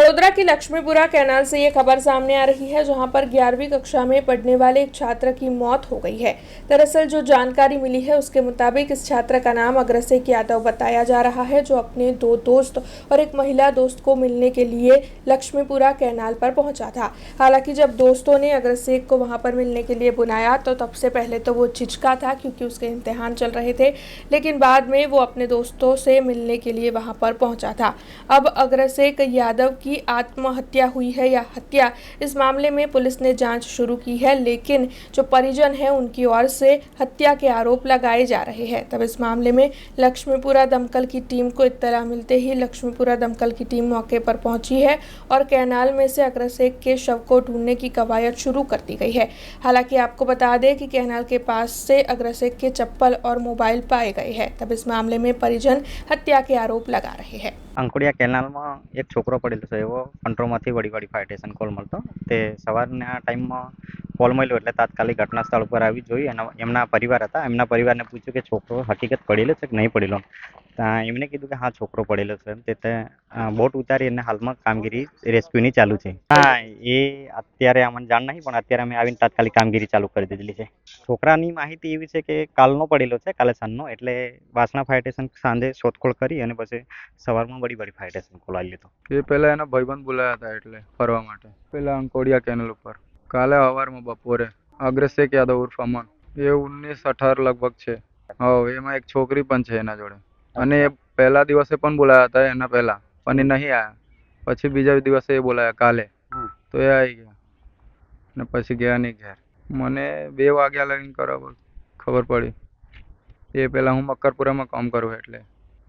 वडोदरा की लक्ष्मीपुरा कैनाल से ये खबर सामने आ रही है, जहां पर 11वीं कक्षा में पढ़ने वाले एक छात्र की मौत हो गई है। दरअसल जो जानकारी मिली है उसके मुताबिक इस छात्र का नाम अग्रसेक यादव बताया जा रहा है, जो अपने 2 दोस्त और एक महिला दोस्त को मिलने के लिए लक्ष्मीपुरा कैनाल पर पहुंचा था। हालांकि जब दोस्तों ने अग्रसेक को वहां पर मिलने के लिए बुलाया तो तब से पहले तो वो झिझका था, क्योंकि उसके इम्तिहान चल रहे थे, लेकिन बाद में वो अपने दोस्तों से मिलने के लिए वहां पर पहुंचा था। अब अग्रसेक यादव की आत्महत्या हुई है या हत्या, इस मामले में पुलिस ने जांच शुरू की है, लेकिन जो परिजन है उनकी ओर से हत्या के आरोप लगाए जा रहे हैं। तब इस मामले में लक्ष्मीपुरा दमकल की टीम को इत्तला मिलते ही लक्ष्मीपुरा दमकल की टीम मौके पर पहुंची है और कैनाल में से अग्रसेक के शव को ढूंढने की कवायद शुरू कर दी गई है। हालांकि आपको बता दें कि कैनाल के पास से अग्रसेक के चप्पल और मोबाइल पाए गए हैं। तब इस मामले में परिजन हत्या के आरोप लगा रहे हैं। અંકોડિયા કેનાલમાં એક છોકરો પડેલો છે, એવો કંટ્રોલમાંથી વડી ફાયર સ્ટેશન કોલ મળતો તે સવારના ટાઈમમાં કોલ મળ્યો એટલે તાત્કાલિક ઘટના સ્થળ પર આવી જોઈ અને એમના પરિવાર હતા, એમના પરિવારને પૂછ્યું કે છોકરો હકીકત પડેલો છે કે નહીં પડેલો. એમને કીધું કે હા છોકરો પડેલો છે. તે બોટ ઉતારી અને હાલમાં કામગીરી રેસ્ક્યુની ચાલુ છે. હા, એ અત્યારે અમને જાણ નહીં, પણ અત્યારે અમે આવીને તાત્કાલિક કામગીરી ચાલુ કરી દીધેલી છે. છોકરાની માહિતી એવી છે કે કાલનો પડેલો છે, કાલે સાંજનો, એટલે વાસણા ફાયર સ્ટેશન સાંજે શોધખોળ કરી અને પછી સવારમાં વડી ફાયર સ્ટેશન ખોલાવી લીધો. એ પહેલા એના ભાઈબંધ બોલાયા હતા એટલે ફરવા માટે પેલા અંકોડિયા કેનલ ઉપર. કાલે સવારમાં બપોરે અગ્રસેક યાદવ ઉર્ફ અમન, એ 19-18 લગભગ છે. એમાં એક છોકરી પણ છે એના જોડે, અને એ પહેલા દિવસે પણ બોલાયા હતા એના પહેલા, પણ એ નહીં આવ્યા. પછી બીજા દિવસે એ બોલાયા કાલે, તો એ આવી ગયા ને પછી ગયા નહીં ઘેર. મને 2 વાગ્યા લઈને ખબર પડી. એ પહેલા હું મક્કરપુરામાં કામ કરું, એટલે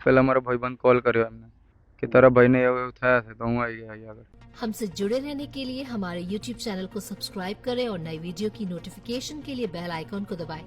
પહેલા મારો ભાઈબંધ कॉल કર્યો એમને कि तेरा भाई ने એવું થયા છે, तो હું આવી गया આગળ. हमसे जुड़े रहने के लिए हमारे YouTube चैनल को सब्सक्राइब करें और नई वीडियो की नोटिफिकेशन के लिए बेल आइकॉन को दबाएं।